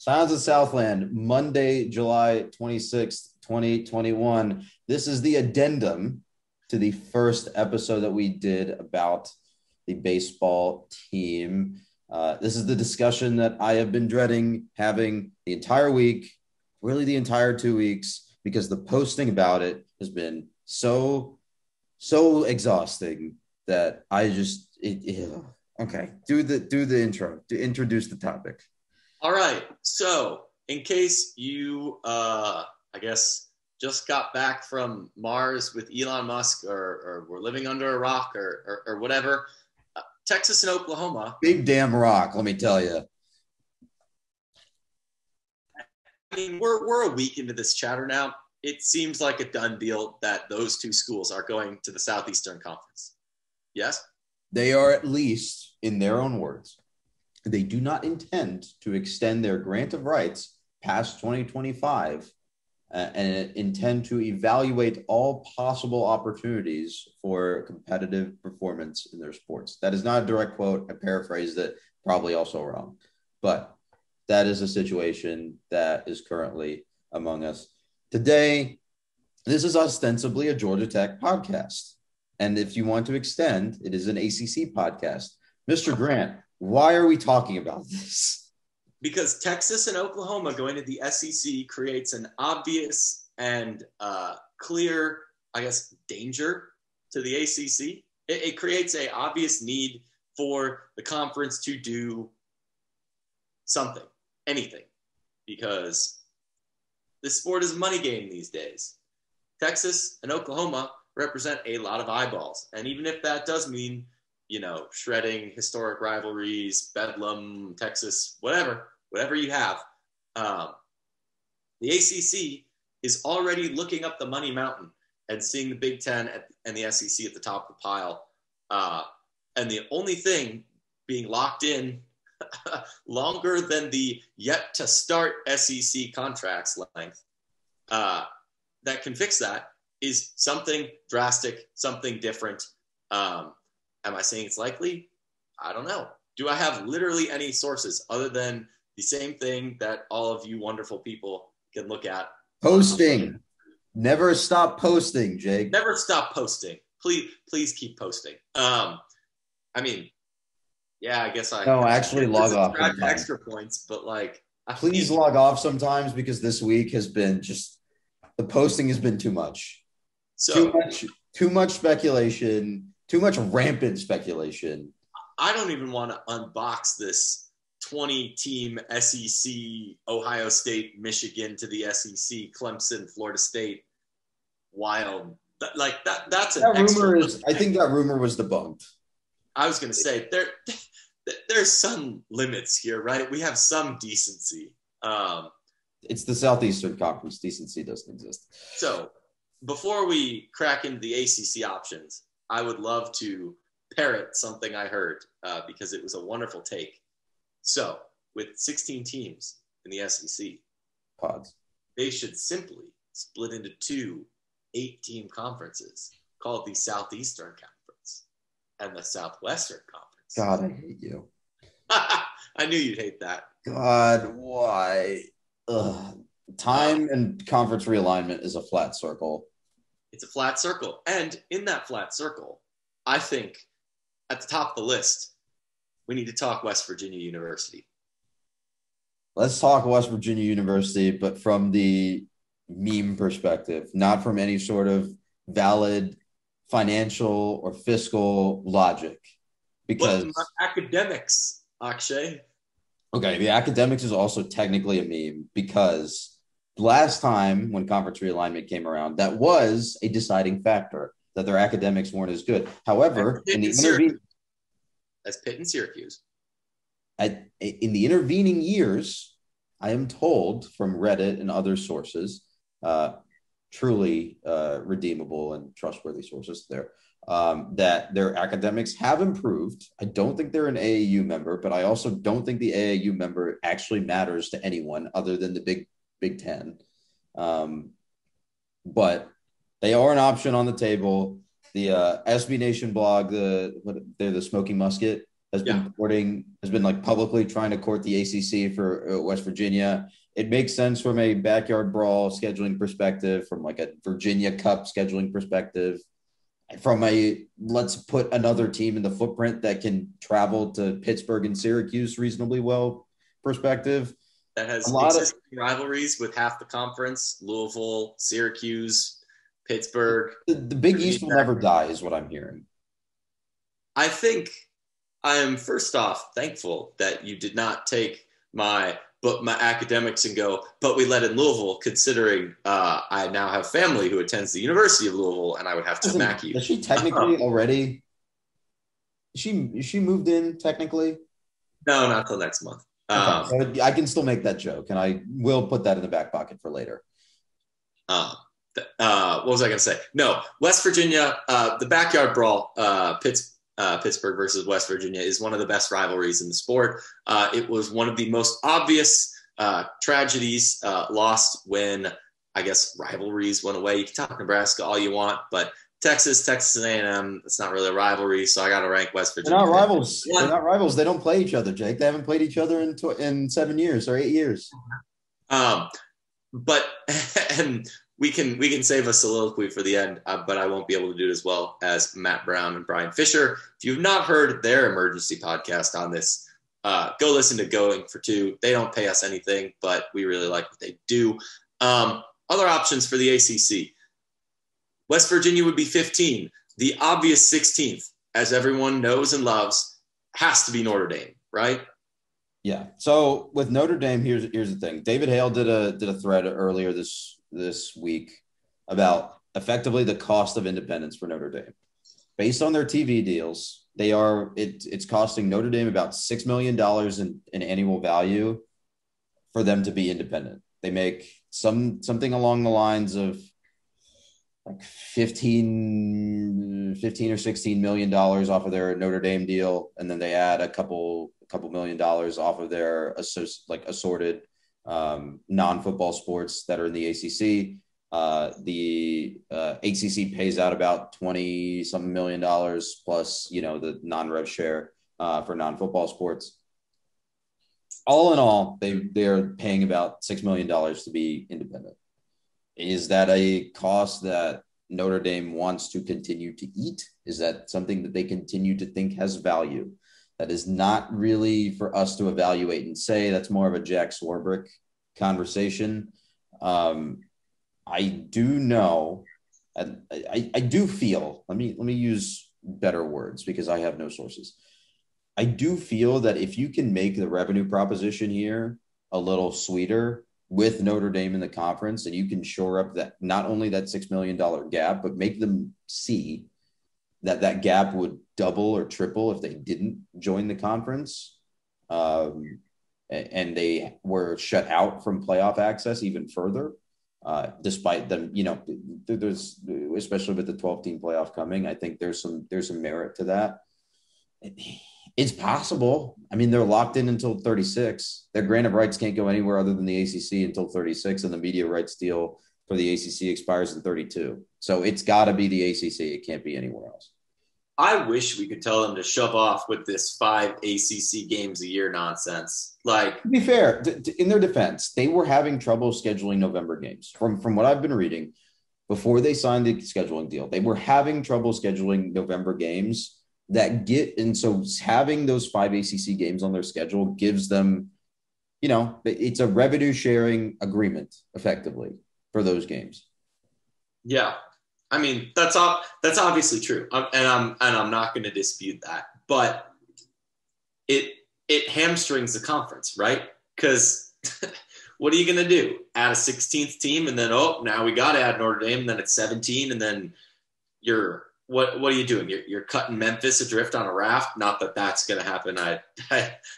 Sounds of Southland, Monday, July 26th, 2021. This is the addendum to the first episode that we did about the baseball team. This is the discussion that I have been dreading having the entire week, really the entire 2 weeks, because the posting about it has been so exhausting that I just okay. Do the intro to introduce the topic. All right. So, in case you, I guess, just got back from Mars with Elon Musk or were living under a rock or whatever, Texas and Oklahoma. Big damn rock, let me tell you. I mean, we're a week into this chatter now. It seems like a done deal that those two schools are going to the Southeastern Conference. Yes? They are, at least in their own words, they do not intend to extend their grant of rights past 2025 and intend to evaluate all possible opportunities for competitive performance in their sports. That is not a direct quote. I paraphrased it, probably also wrong. But that is a situation that is currently among us. Today, this is ostensibly a Georgia Tech podcast. And if you want to extend, it is an ACC podcast. Mr. Grant, why are we talking about this? Because Texas and Oklahoma going to the SEC creates an obvious and clear, I guess, danger to the ACC. It creates an obvious need for the conference to do something, anything, because this sport is a money game these days. Texas and Oklahoma represent a lot of eyeballs. And even if that does mean, shredding historic rivalries, Bedlam, Texas, whatever you have. The ACC is already looking up the money mountain and seeing the Big Ten and the SEC at the top of the pile. And the only thing being locked in longer than the yet to start SEC contracts length that can fix that is something drastic, something different. Am I saying it's likely? I don't know. Do I have literally any sources other than the same thing that all of you wonderful people can look at? Posting. Never stop posting, Jake. Never stop posting. Please keep posting. I guess I... No, actually log off. Extra points, but please log off sometimes because this week has been just... The posting has been too much. So, too much speculation, too much rampant speculation. I don't even want to unbox this 20-team SEC, Ohio State, Michigan to the SEC, Clemson, Florida State, wild. That's an rumor is. I think that rumor was debunked. I was going to say there's some limits here, right? We have some decency. It's the Southeastern Conference. Decency doesn't exist. So before we crack into the ACC options, I would love to parrot something I heard because it was a wonderful take. So with 16 teams in the SEC, pods, they should simply split into two 8-team conferences called the Southeastern Conference and the Southwestern Conference. God, I hate you. I knew you'd hate that. God, why? Ugh. Time and conference realignment is a flat circle. It's a flat circle. And in that flat circle, I think at the top of the list, we need to talk West Virginia University. Let's talk West Virginia University, but from the meme perspective, not from any sort of valid financial or fiscal logic. Because academics, Akshay. Okay, the academics is also technically a meme because last time when conference realignment came around, that was a deciding factor that their academics weren't as good. However, in the intervening years, I am told from Reddit and other sources, truly redeemable and trustworthy sources there, that their academics have improved. I don't think they're an AAU member, but I also don't think the AAU member actually matters to anyone other than the Big Ten. But they are an option on the table. The SB Nation blog, they're the Smoking Musket. has Yeah. been like publicly trying to court the ACC for West Virginia. It makes sense from a backyard brawl scheduling perspective, from like a Virginia Cup scheduling perspective, from a let's put another team in the footprint that can travel to Pittsburgh and Syracuse reasonably well perspective. That has A lot of existing rivalries with half the conference: Louisville, Syracuse, Pittsburgh. the Big East will never die, is what I'm hearing. I think I am first off thankful that you did not take my academics and go, but we let in Louisville, considering I now have family who attends the University of Louisville, and I would have to smack you. Is she technically already? She moved in technically? No, not till next month. Okay. So I can still make that joke, and I will put that in the back pocket for later. What was I going to say? No, West Virginia, the backyard brawl, Pittsburgh versus West Virginia is one of the best rivalries in the sport. It was one of the most obvious tragedies lost when, I guess, rivalries went away. You can talk Nebraska all you want, but Texas A&M, it's not really a rivalry, so I got to rank West Virginia. They're not rivals. They're not rivals. They don't play each other, Jake. They haven't played each other in 7 years or 8 years. But and we can save a soliloquy for the end, but I won't be able to do it as well as Matt Brown and Brian Fisher. If you've not heard their emergency podcast on this, go listen to Going for Two. They don't pay us anything, but we really like what they do. Other options for the ACC. West Virginia would be 15. The obvious 16th, as everyone knows and loves, has to be Notre Dame, right? Yeah. So with Notre Dame, here's the thing. David Hale did a thread earlier this week about effectively the cost of independence for Notre Dame. Based on their TV deals, it's costing Notre Dame about $6 million in annual value for them to be independent. They make something along the lines of like 15 or $16 million off of their Notre Dame deal, and then they add a couple $1 million off of their assorted non-football sports that are in the ACC. The ACC pays out about $20-something million plus, the non-rev share for non-football sports. All in all, they are paying about $6 million to be independent. Is that a cost that Notre Dame wants to continue to eat? Is that something that they continue to think has value? That is not really for us to evaluate and say. That's more of a Jack Swarbrick conversation. I do know, I do feel, let me use better words because I have no sources. I do feel that if you can make the revenue proposition here a little sweeter with Notre Dame in the conference, and you can shore up that, not only that $6 million gap, but make them see that gap would double or triple if they didn't join the conference. And they were shut out from playoff access even further, despite them, there's, especially with the 12-team playoff coming, I think there's some merit to that. It's possible. I mean, they're locked in until 36. Their grant of rights can't go anywhere other than the ACC until 36, and the media rights deal for the ACC expires in 32. So it's got to be the ACC. It can't be anywhere else. I wish we could tell them to shove off with this 5 ACC games a year nonsense. Like, to be fair, in their defense, they were having trouble scheduling November games. From what I've been reading, before they signed the scheduling deal, they were having trouble scheduling November games. And so having those 5 ACC games on their schedule gives them, it's a revenue sharing agreement effectively for those games. Yeah. I mean, that's obviously true. And I'm not going to dispute that, but it hamstrings the conference, right? Because what are you going to do? Add a 16th team and then, now we got to add Notre Dame, and then it's 17, and then what are you doing? You're cutting Memphis adrift on a raft. Not that that's going to happen. I'd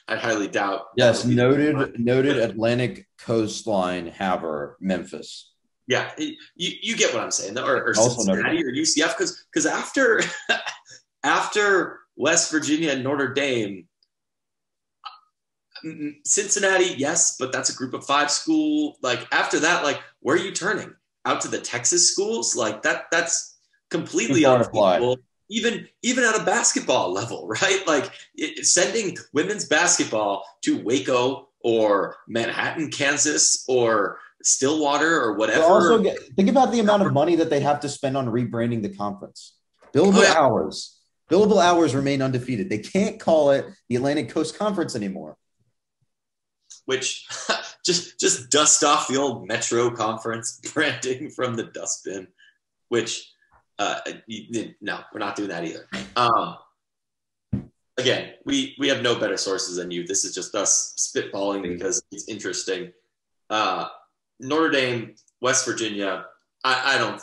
highly doubt. Yes, noted Atlantic coastline haver, Memphis. Yeah, you get what I'm saying, or Cincinnati or UCF, because after West Virginia and Notre Dame, Cincinnati, yes, but that's a group of 5 school. Like after that, like where are you turning? Out to the Texas schools? Like that's completely unthinkable. even at a basketball level, right? Like sending women's basketball to Waco or Manhattan, Kansas, or Stillwater or whatever. Also, think about the amount of money that they have to spend on rebranding the conference. Billable hours remain undefeated. They can't call it the Atlantic Coast Conference anymore. Which just dust off the old Metro Conference branding from the dustbin. Which no, we're not doing that either. Again, we have no better sources than you. This is just us spitballing because it's interesting. Notre Dame, West Virginia, I don't,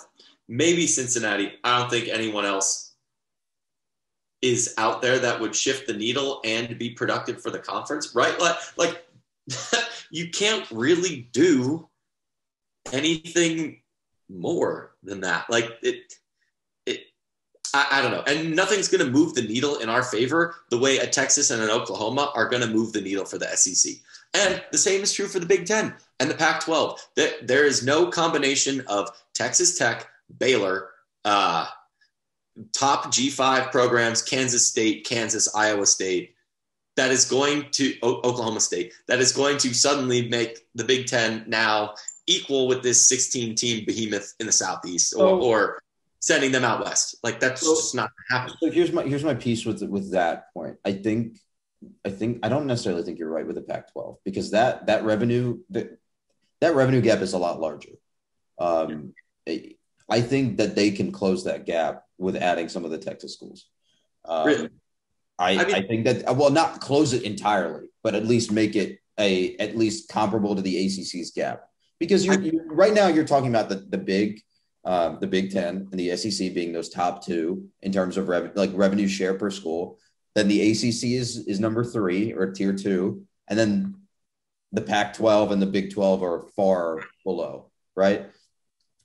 maybe Cincinnati. I don't think anyone else is out there that would shift the needle and be productive for the conference, right? Like you can't really do anything more than that. Like I don't know. And nothing's going to move the needle in our favor the way a Texas and an Oklahoma are going to move the needle for the SEC. And the same is true for the Big Ten and the Pac-12. There is no combination of Texas Tech, Baylor, top G5 programs, Kansas State, Kansas, Iowa State, that is going to Oklahoma State, that is going to suddenly make the Big Ten now equal with this 16-team behemoth in the Southeast or sending them out west. Like that's just not going to happen. So here's my piece with that point. I don't necessarily think you're right with the Pac-12 because that revenue gap is a lot larger. I think that they can close that gap with adding some of the Texas schools. Really? I think that, well, not close it entirely, but at least make it at least comparable to the ACC's gap. Because right now you're talking about the Big Ten and the SEC being those top two in terms of revenue share per school. Then the ACC is number 3 or tier 2, and then the Pac-12 and the Big 12 are far below, right?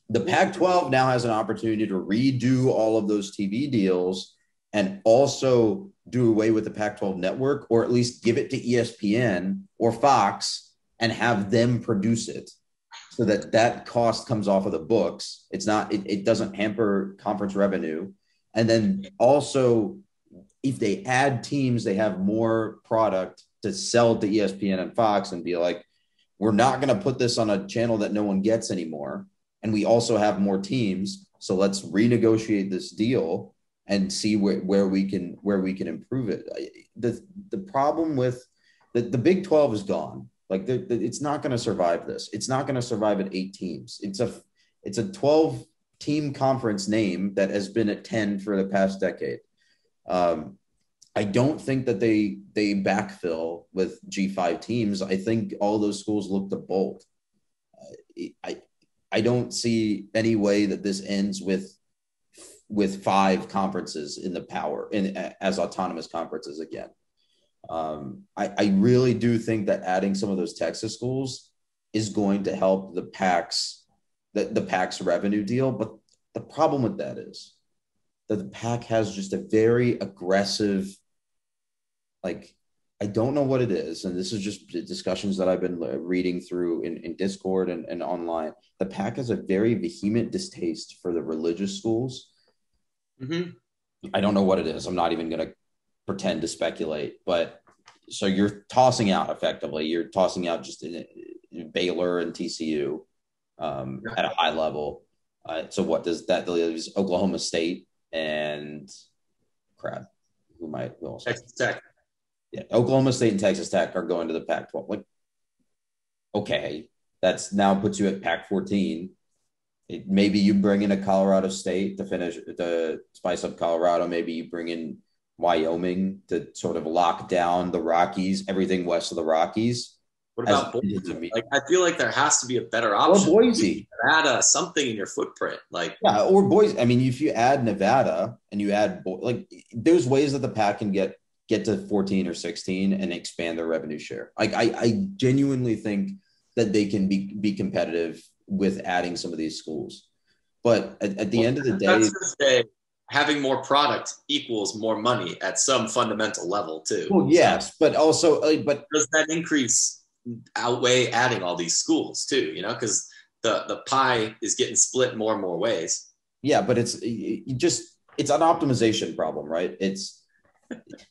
The Pac-12 now has an opportunity to redo all of those TV deals and also do away with the Pac-12 network, or at least give it to ESPN or Fox and have them produce it so that cost comes off of the books. It doesn't hamper conference revenue. And then also, if they add teams, they have more product to sell to ESPN and Fox and be like, we're not going to put this on a channel that no one gets anymore. And we also have more teams. So let's renegotiate this deal and see where we can improve it. The problem with the Big 12 is gone. Like it's not going to survive this. It's not going to survive at 8 teams. It's a 12 team conference name that has been at 10 for the past decade. I don't think that they backfill with G5 teams. I think all those schools look to bolt. I don't see any way that this ends with 5 conferences in the power as autonomous conferences again. I really do think that adding some of those Texas schools is going to help the Pac's revenue deal. But the problem with that is that the Pac has just a very aggressive, I don't know what it is. And this is just discussions that I've been reading through in Discord and online. The Pac has a very vehement distaste for the religious schools. Mm-hmm. I don't know what it is. I'm not even going to pretend to speculate, but so you're tossing out just in Baylor and TCU at a high level. So what does that leave? Oklahoma State and who else? Texas Tech. Yeah, Oklahoma State and Texas Tech are going to the Pac-12. Like, okay, that's now puts you at Pac-14. Maybe you bring in a Colorado State to spice up Colorado. Maybe you bring in Wyoming to sort of lock down the Rockies, everything west of the Rockies. What about Boise? I feel like there has to be a better option. Or Boise. Add something in your footprint. Or Boise. I mean, if you add Nevada and you add there's ways that the Pac can get to 14 or 16 and expand their revenue share. I genuinely think that they can be competitive with adding some of these schools. But at the end of the day, that's to say, having more product equals more money at some fundamental level too. Well, yes, but also, does that increase outweigh adding all these schools too? Because the pie is getting split more and more ways. Yeah, but it's just it's an optimization problem, right? It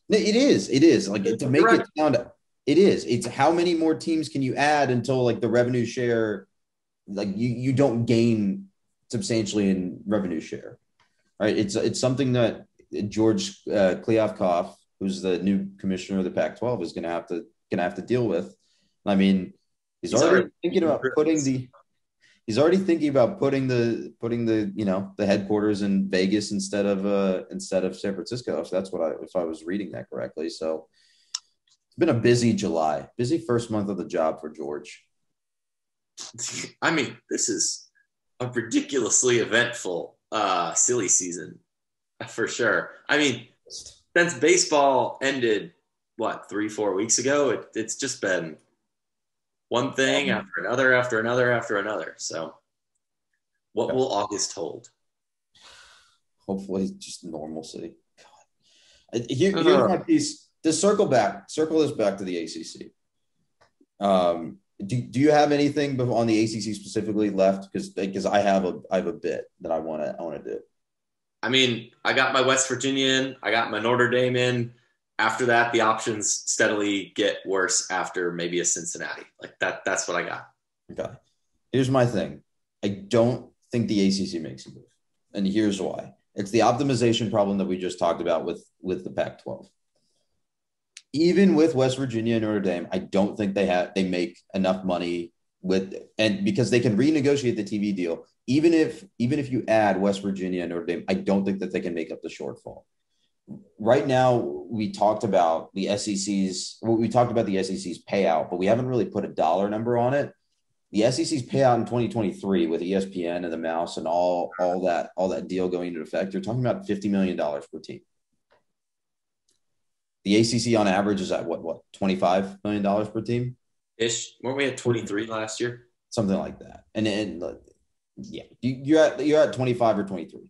is like to make it sound. It is. It's how many more teams can you add until like the revenue share, like you don't gain substantially in revenue share, right? It's something that George Kliavkoff, who's the new commissioner of the Pac-12, is gonna have to deal with. I mean, he's already thinking about putting the he's already thinking about putting the headquarters in Vegas instead of San Francisco. So that's if I was reading that correctly. So it's been a busy July, busy first month of the job for George. I mean, this is a ridiculously eventful, silly season for sure. I mean, since baseball ended, 3-4 weeks ago, it's just been one thing after another, after another, after another. So what will August hold? Hopefully just normalcy. God. Here's my piece. To circle this back to the ACC. Do you have anything on the ACC specifically left? Because I have a bit that I want to do. I mean, I got my West Virginia in. I got my Notre Dame in. After that, the options steadily get worse after maybe a Cincinnati. Like that. That's what I got. Okay. Here's my thing. I don't think the ACC makes a move. And here's why. It's the optimization problem that we just talked about with the Pac-12. Even with West Virginia and Notre Dame, I don't think they make enough money because they can renegotiate the TV deal. Even if you add West Virginia and Notre Dame, I don't think that they can make up the shortfall. Right now, we talked about the SEC's payout, but we haven't really put a dollar number on it. The SEC's payout in 2023 with ESPN and the Mouse and all that deal going into effect, you're talking about $50 million per team. The ACC on average is at what $25 million per team ish. Weren't we at 23 last year? Something like that. And yeah, you're at 25 or 23.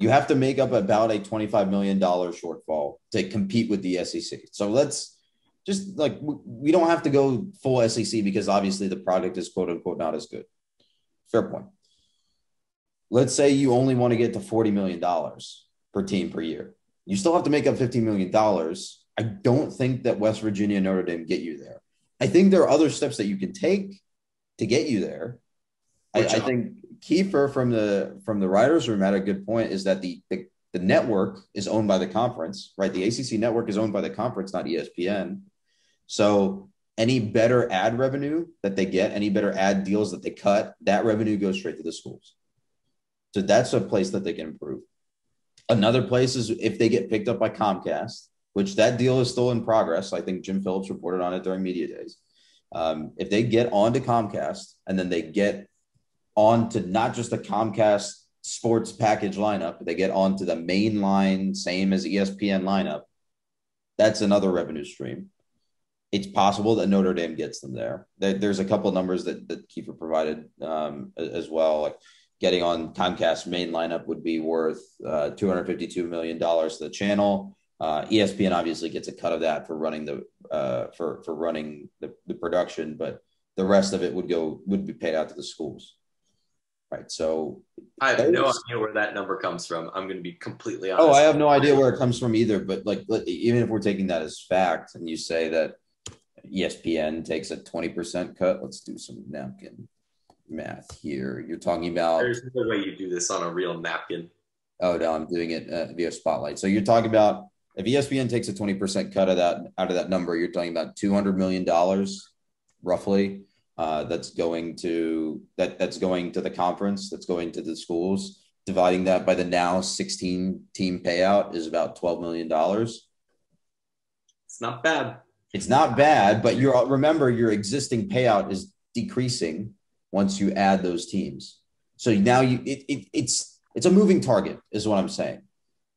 You have to make up about a $25 million shortfall to compete with the SEC. So let's just we don't have to go full SEC because obviously the product is quote unquote not as good. Fair point. Let's say you only want to get to $40 million per team per year. You still have to make up $15 million. I don't think that West Virginia and Notre Dame get you there. I think there are other steps that you can take to get you there. I think Kiefer from the writers' room had a good point, is that the network is owned by the conference, right? The ACC network is owned by the conference, not ESPN. So any better ad revenue that they get, any better ad deals that they cut, that revenue goes straight to the schools. So that's a place that they can improve. Another place is if they get picked up by Comcast, which that deal is still in progress. I think Jim Phillips reported on it during media days. If they get onto Comcast and then they get onto not just the Comcast sports package lineup, but they get onto the main line, same as ESPN lineup, that's another revenue stream. It's possible that Notre Dame gets them there. There's a couple of numbers that Kiefer provided as well. Like getting on Comcast main lineup would be worth $252 million to the channel. ESPN obviously gets a cut of that for running the production, but the rest of it would be paid out to the schools. Right. So I have no idea where that number comes from. I'm going to be completely honest. Oh, I have no idea where it comes from either. But even if we're taking that as fact and you say that ESPN takes a 20% cut, let's do some napkin math here. You're talking about. There's no way you do this on a real napkin. Oh, no, I'm doing it via Spotlight. So you're talking about if ESPN takes a 20% cut out of that number, you're talking about $200 million roughly. That's going to the conference, that's going to the schools. Dividing that by the now 16 team payout is about $12 million. It's not bad. It's not bad, but remember your existing payout is decreasing once you add those teams. So now it's a moving target is what I'm saying.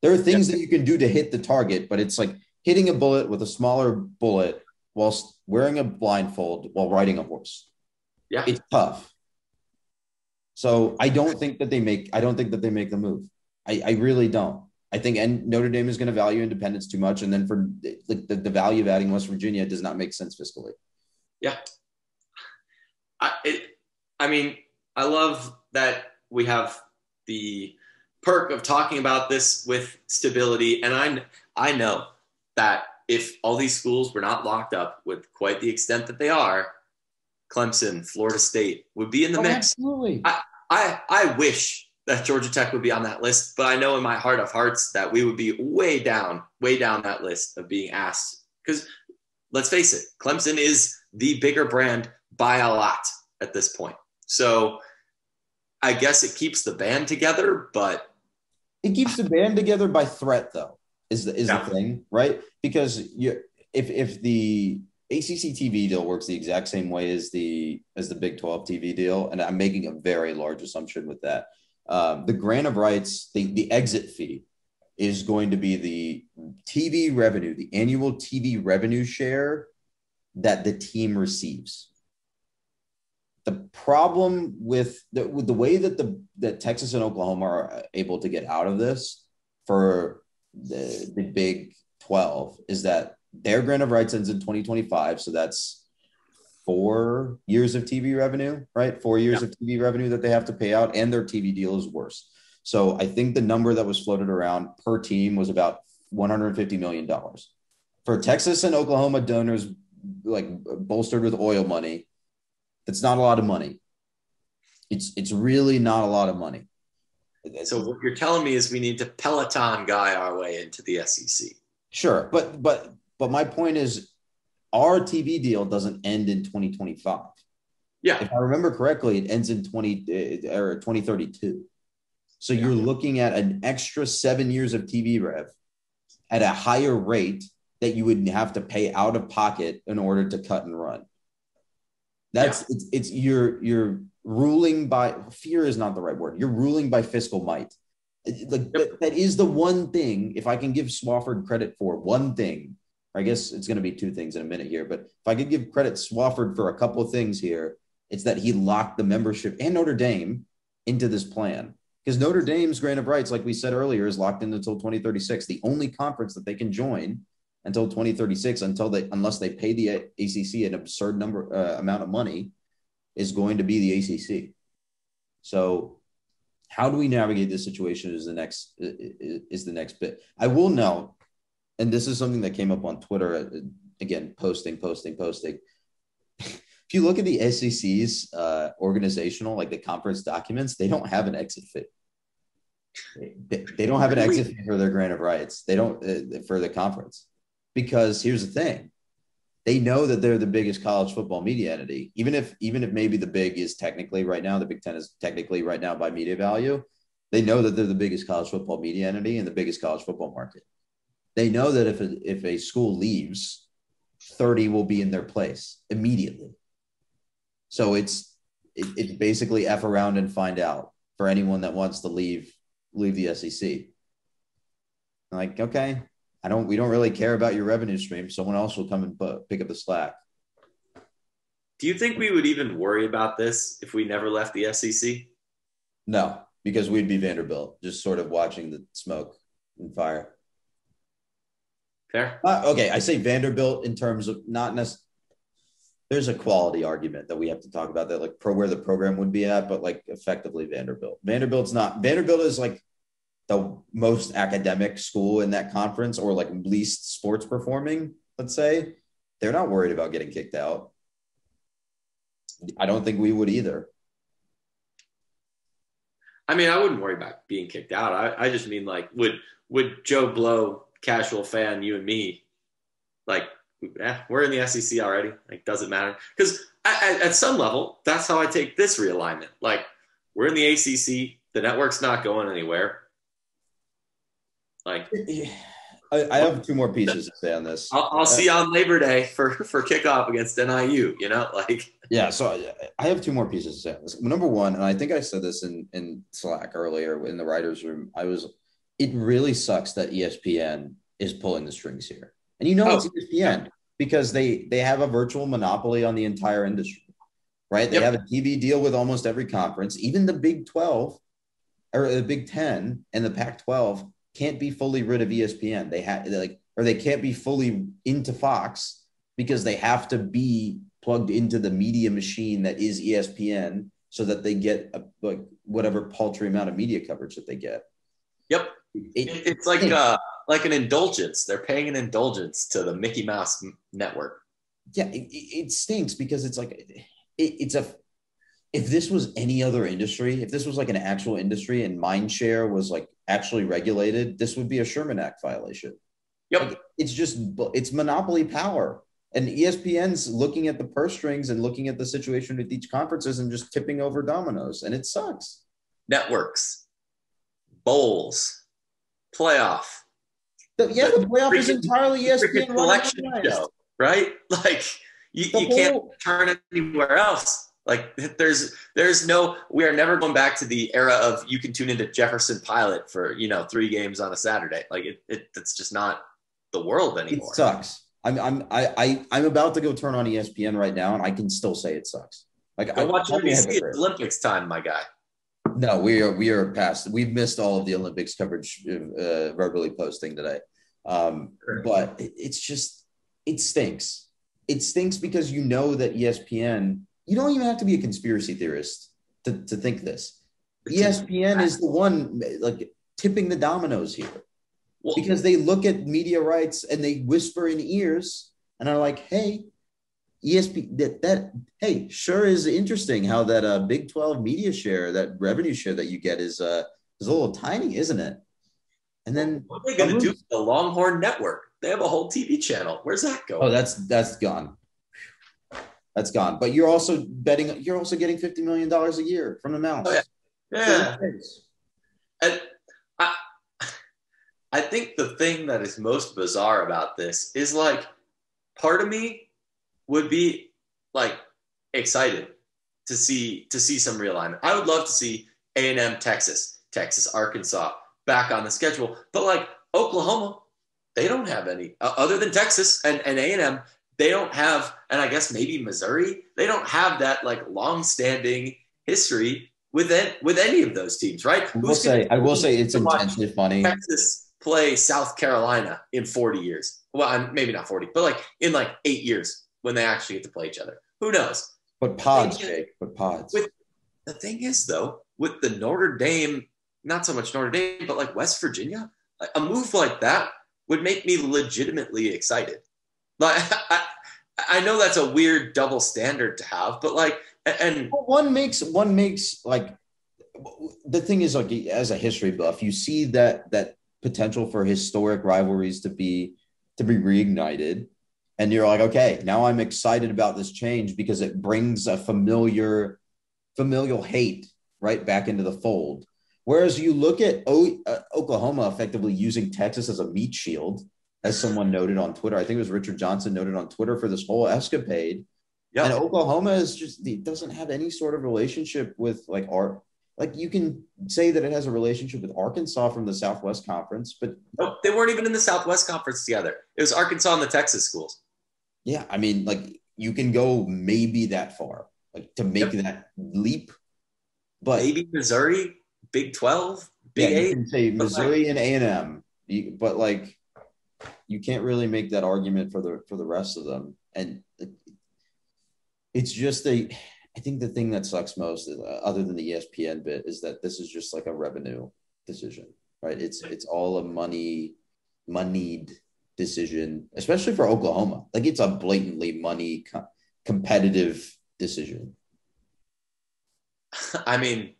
There are things that you can do to hit the target, but it's like hitting a bullet with a smaller bullet whilst wearing a blindfold while riding a horse. Yeah, it's tough. So I don't think that they make the move. I really don't. I think Notre Dame is going to value independence too much, and then for the value of adding West Virginia does not make sense fiscally. Yeah, I mean, I love that we have the perk of talking about this with stability. And I know that if all these schools were not locked up with quite the extent that they are, Clemson, Florida State would be in the mix. Absolutely. I wish that Georgia Tech would be on that list, but I know in my heart of hearts that we would be way down that list of being asked. Because let's face it, Clemson is the bigger brand by a lot at this point. So I guess it keeps the band together, but it keeps the band together by threat, though, is the thing, right? Because if the ACC TV deal works the exact same way as the Big 12 TV deal, and I'm making a very large assumption with that, the grant of rights, the exit fee is going to be the TV revenue, the annual TV revenue share that the team receives. The problem with the way that Texas and Oklahoma are able to get out of this for the Big 12 is that their grant of rights ends in 2025. So that's 4 years of TV revenue, right? 4 years of TV revenue that they have to pay out, and their TV deal is worse. So I think the number that was floated around per team was about $150 million. For Texas and Oklahoma donors, like bolstered with oil money, that's not a lot of money. It's really not a lot of money. So what you're telling me is we need to Peloton guy our way into the SEC. Sure, but my point is, our TV deal doesn't end in 2025. Yeah, if I remember correctly, it ends in 2032. So you're looking at an extra 7 years of TV rev at a higher rate that you would have to pay out of pocket in order to cut and run. You're ruling by fear is not the right word. You're ruling by fiscal might. That is the one thing. If I can give Swofford credit for one thing, I guess it's going to be two things in a minute here, but if I could give credit Swofford for a couple of things here, it's that he locked the membership and Notre Dame into this plan. Because Notre Dame's grant of rights, like we said earlier, is locked in until 2036. The only conference that they can join until 2036, unless they pay the ACC an absurd amount of money, is going to be the ACC. So how do we navigate this situation is the next bit. I will note, and this is something that came up on Twitter, again, posting. If you look at the SEC's organizational, like the conference documents, they don't have an exit fee. They don't have an exit fee for their grant of rights. They don't for the conference. Because here's the thing, they know that they're the biggest college football media entity. Even if maybe the Big is technically right now, the Big Ten is technically right now by media value, they know that they're the biggest college football media entity and the biggest college football market. They know that if a school leaves, 30 will be in their place immediately. So it's basically F around and find out for anyone that wants to leave the SEC. Like, okay. We don't really care about your revenue stream. Someone else will come and pick up the slack. Do you think we would even worry about this if we never left the SEC? No, because we'd be Vanderbilt, just sort of watching the smoke and fire. Fair. Okay, I say Vanderbilt in terms of not necessarily. There's a quality argument that we have to talk about that, like where the program would be at, but like effectively Vanderbilt. Vanderbilt is like the most academic school in that conference, or like least sports performing, let's say. They're not worried about getting kicked out. I don't think we would either. I mean, I wouldn't worry about being kicked out. I just mean, like, would Joe Blow, casual fan, you and me, like, we're in the SEC already. Like, doesn't matter. Because at some level, that's how I take this realignment. Like, we're in the ACC. The network's not going anywhere. Like, I have two more pieces to say on this. I'll see you on Labor Day for kickoff against NIU, like. Yeah, so I have two more pieces to say on this. Number one, and I think I said this in Slack earlier in the writer's room, it really sucks that ESPN is pulling the strings here. And it's ESPN because they have a virtual monopoly on the entire industry, right? They have a TV deal with almost every conference. Even the Big 12 or the Big 10 and the Pac-12 can't be fully rid of ESPN. They can't be fully into Fox because they have to be plugged into the media machine that is ESPN so that they get whatever paltry amount of media coverage that they get. Yep. It's like an indulgence. They're paying an indulgence to the Mickey Mouse network. Yeah, it stinks because it's like it's a if this was any other industry, if this was like an actual industry and mindshare was like actually regulated, this would be a Sherman Act violation. Yep. Like, it's monopoly power. And ESPN's looking at the purse strings and looking at the situation with each conferences and just tipping over dominoes. And it sucks. Networks, bowls, playoff. The playoff is entirely ESPN collection show, right? Like you can't turn it anywhere else. Like we are never going back to the era of you can tune into Jefferson Pilot for 3 games on a Saturday. Like it's just not the world anymore. It sucks. I'm about to go turn on ESPN right now, and I can still say it sucks. Like go watch NBC Olympics time, my guy. No, we are past. We've missed all of the Olympics coverage verbally posting today. But it stinks. It stinks because you know that ESPN. You don't even have to be a conspiracy theorist to think this. ESPN is the one like tipping the dominoes here. Well, because they look at media rights and they whisper in ears and are like, hey, ESPN, hey, sure is interesting how that Big 12 media share, that revenue share that you get is a little tiny, isn't it? And then what are they going to do with the Longhorn Network? They have a whole TV channel. Where's that going? Oh, that's gone. That's gone. But you're also getting $50 million a year from the Mouse. Oh, yeah. And I think the thing that is most bizarre about this is like part of me would be like excited to see some realignment. I would love to see A&M, Texas, Arkansas back on the schedule. But like Oklahoma, they don't have any other than Texas and A&M. They don't have, and I guess maybe Missouri, they don't have that like long-standing history with any of those teams, right? I will say it's intensely funny. Texas play South Carolina in 40 years. Well, maybe not 40, but like in like 8 years when they actually get to play each other. Who knows? But pods, Jake. But pods. The thing is, though, with the Notre Dame, not so much Notre Dame, but like West Virginia, a move like that would make me legitimately excited. Like I know that's a weird double standard to have, but like, and one makes like the thing is like as a history buff, you see that potential for historic rivalries to be reignited, and you're like, okay, now I'm excited about this change because it brings a familial hate right back into the fold. Whereas you look at Oklahoma effectively using Texas as a meat shield, as someone noted on Twitter. I think it was Richard Johnson noted on Twitter for this whole escapade. Yeah. And Oklahoma it doesn't have any sort of relationship with like you can say that it has a relationship with Arkansas from the Southwest Conference, but nope, they weren't even in the Southwest Conference together. It was Arkansas and the Texas schools. Yeah, I mean, like you can go maybe that far, like to make that leap. But maybe Missouri, Big 12, Big 8. You can say Missouri and A&M, but like you can't really make that argument for the rest of them. And it's just I think the thing that sucks most, other than the ESPN bit, is that this is just like a revenue decision, right? It's all a moneyed decision, especially for Oklahoma. Like it's a blatantly money competitive decision. I mean,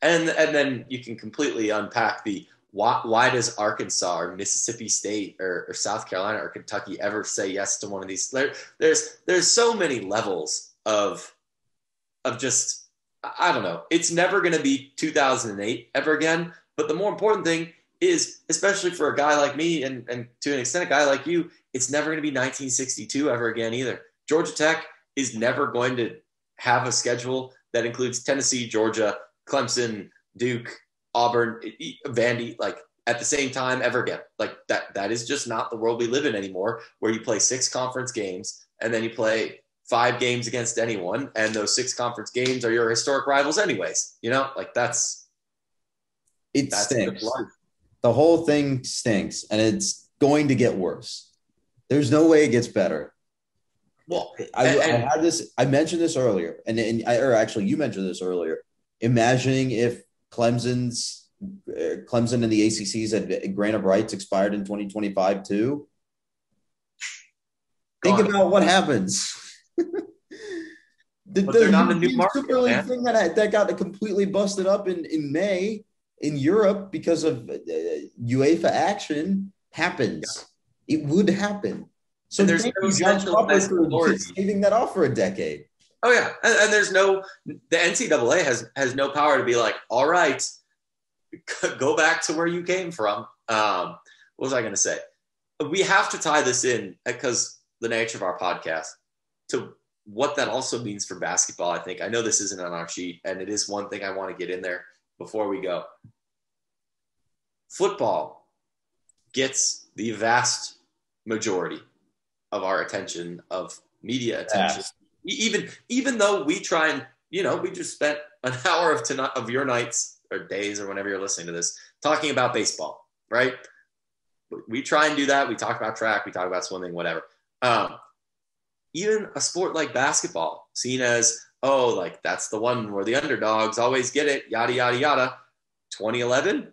and then you can completely unpack why does Arkansas or Mississippi State or South Carolina or Kentucky ever say yes to one of these? There's so many levels of just, I don't know. It's never going to be 2008 ever again. But the more important thing is, especially for a guy like me and to an extent a guy like you, it's never going to be 1962 ever again either. Georgia Tech is never going to have a schedule that includes Tennessee, Georgia, Clemson, Duke, Auburn, Vandy, like at the same time ever again. Like that is just not the world we live in anymore, where you play 6 conference games and then you play 5 games against anyone, and those 6 conference games are your historic rivals anyways. Like that's stinks. The whole thing stinks, and it's going to get worse. There's no way it gets better. Well, I mentioned this earlier, or actually you mentioned this earlier. Imagining if Clemson's Clemson and the ACC's grant of rights expired in 2025 too. Think about what happens. But they're not a new market, Super League thing that got completely busted up in May in Europe because of UEFA action happens. Yeah. It would happen. So and there's no centralized authority saving that off for a decade. Oh yeah, and there's no, the NCAA has no power to be like, all right, go back to where you came from. What was I going to say? We have to tie this in because the nature of our podcast to what that also means for basketball. I think I know this isn't on our sheet, and it is one thing I want to get in there before we go. Football gets the vast majority of our attention, of media attention. Even though we try and, we just spent an hour of your nights or days or whenever you're listening to this talking about baseball, right? We try and do that. We talk about track, we talk about swimming, whatever. Even a sport like basketball, seen as, like that's the one where the underdogs always get it, yada, yada, yada. 2011,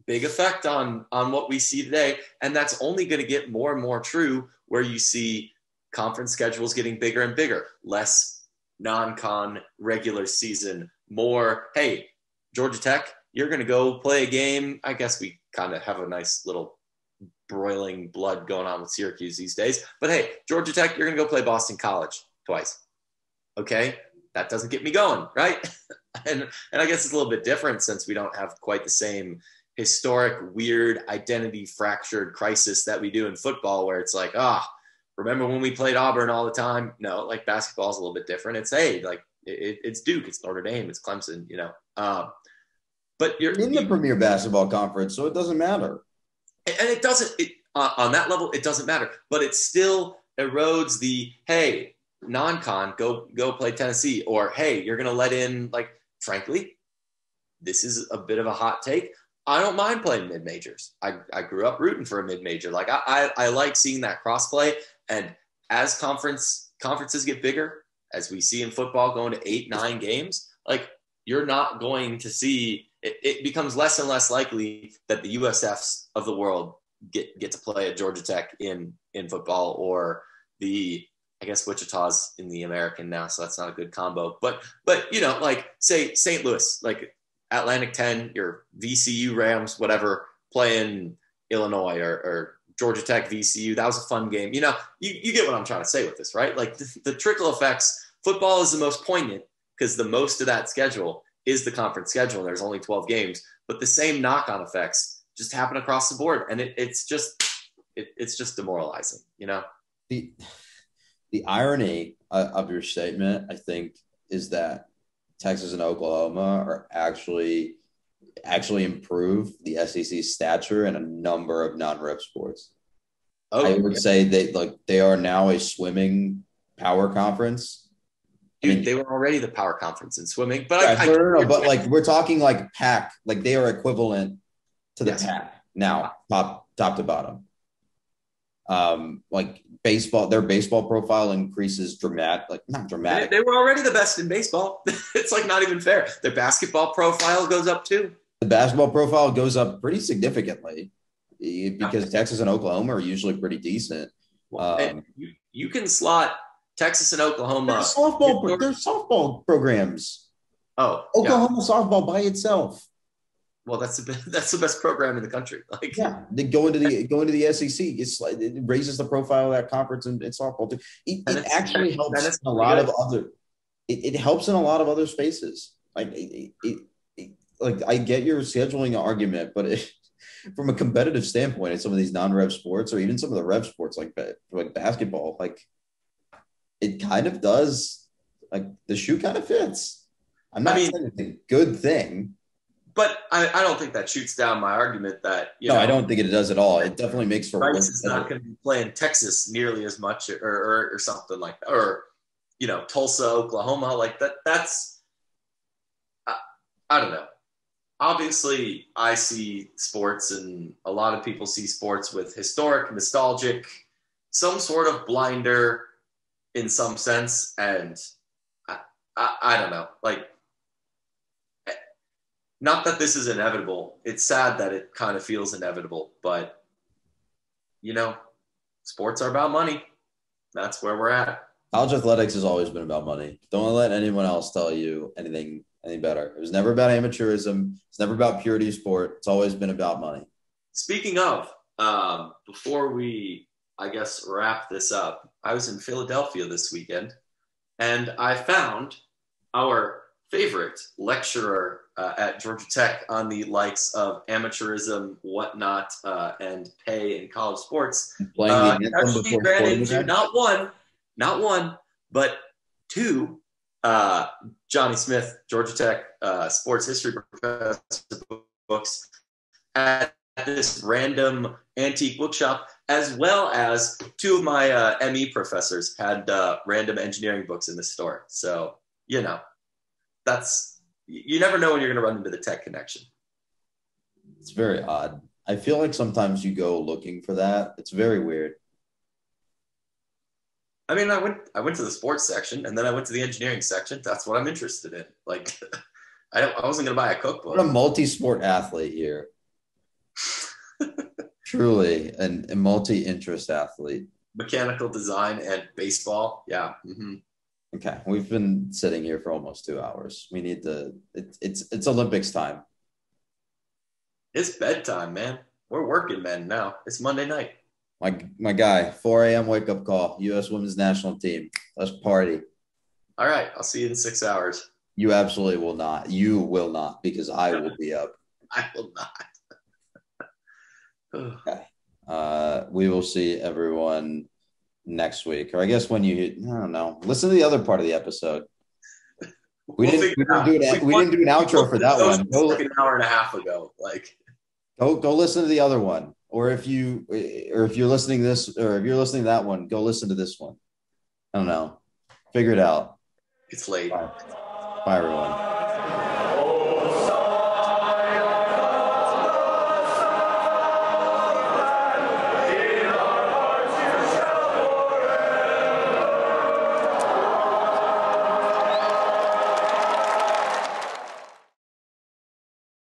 big effect on what we see today. And that's only going to get more and more true where you see conference schedules getting bigger and bigger, less non-con regular season, more, hey, Georgia Tech, you're going to go play a game. I guess we kind of have a nice little broiling blood going on with Syracuse these days. But hey, Georgia Tech, you're going to go play Boston College twice. Okay, that doesn't get me going, right? and I guess it's a little bit different since we don't have quite the same historic, weird, identity fractured crisis that we do in football where it's like, remember when we played Auburn all the time? No, like basketball is a little bit different. It's, hey, like it's Duke, it's Notre Dame, it's Clemson, but you're in the premier basketball conference, so it doesn't matter. And it doesn't, on that level, it doesn't matter, but it still erodes the, hey, non-con, go play Tennessee, or hey, you're going to let in, like, frankly, this is a bit of a hot take. I don't mind playing mid-majors. I grew up rooting for a mid-major. Like I like seeing that cross-play. And as conferences get bigger, as we see in football going to 8-9 games, like you're not going to see, it becomes less and less likely that the USFs of the world get to play at Georgia Tech in football, or I guess Wichita's in the American now, so that's not a good combo. But like say St. Louis, like Atlantic 10, your VCU Rams, whatever, playing Illinois or Georgia Tech VCU. That was a fun game. You get what I'm trying to say with this, right? Like the trickle effects, football is the most poignant because the most of that schedule is the conference schedule. And there's only 12 games, but the same knock-on effects just happen across the board. And it's just demoralizing, The irony of your statement, I think, is that Texas and Oklahoma are actually improve the SEC stature in a number of non-rep sports. I would say they are now a swimming power conference. Dude, they were already the power conference in swimming, but but like we're talking like PAC, like they are equivalent to the PAC now, top to bottom. Like baseball, their baseball profile increases not dramatic. They were already the best in baseball. It's like not even fair. Their basketball profile goes up too. The basketball profile goes up pretty significantly because Texas and Oklahoma are usually pretty decent. And you can slot Texas and Oklahoma. They're softball programs. Oklahoma softball by itself. Well, that's the best program in the country. Like, they go into the SEC. It's like it raises the profile of that conference and softball too. It actually helps in a lot of other. It helps in a lot of other spaces. Like like I get your scheduling argument, but from a competitive standpoint, in some of these non-rev sports or even some of the rev sports like basketball, like it kind of does. Like the shoe kind of fits. I'm not saying it's a good thing. But I don't think that shoots down my argument that I don't think it does at all. It definitely makes for Rice is not going to be playing Texas nearly as much or something like that, or Tulsa, Oklahoma, like that. That's I don't know. Obviously, I see sports, and a lot of people see sports with historic, nostalgic, some sort of blinder in some sense, and I don't know, like. not that this is inevitable. It's sad that it kind of feels inevitable, but sports are about money. That's where we're at. College athletics has always been about money. Don't let anyone else tell you anything better. It was never about amateurism. It's never about purity of sport. It's always been about money. Speaking of, before we, I guess, wrap this up, I was in Philadelphia this weekend, and I found our favorite lecturer at Georgia Tech on the likes of amateurism, whatnot, and pay in college sports. Actually ran into not one, but two. Johnny Smith, Georgia Tech sports history professor, books at this random antique bookshop, as well as two of my ME professors had random engineering books in the store. So, you never know when you're going to run into the tech connection. It's very odd. I feel like sometimes you go looking for that. It's very weird. I mean, I went to the sports section, and then I went to the engineering section. That's what I'm interested in. Like, I wasn't going to buy a cookbook. What a multi-sport athlete here. Truly, a multi-interest athlete. Mechanical design and baseball. Yeah. Mm-hmm. Okay, we've been sitting here for almost 2 hours. We need to. It's Olympics time. It's bedtime, man. We're working men now. It's Monday night. My guy, 4 a.m. wake up call. U.S. Women's National Team. Let's party. All right, I'll see you in 6 hours. You absolutely will not. You will not, because I will be up. I will not. Okay. We will see everyone next week, or I guess when I don't know. Listen to the other part of the episode. We didn't do an outro for that one. Like an hour and a half ago. Like, go listen to the other one, or if you're listening to this, or if you're listening to that one, go listen to this one. I don't know. Figure it out. It's late. Bye everyone.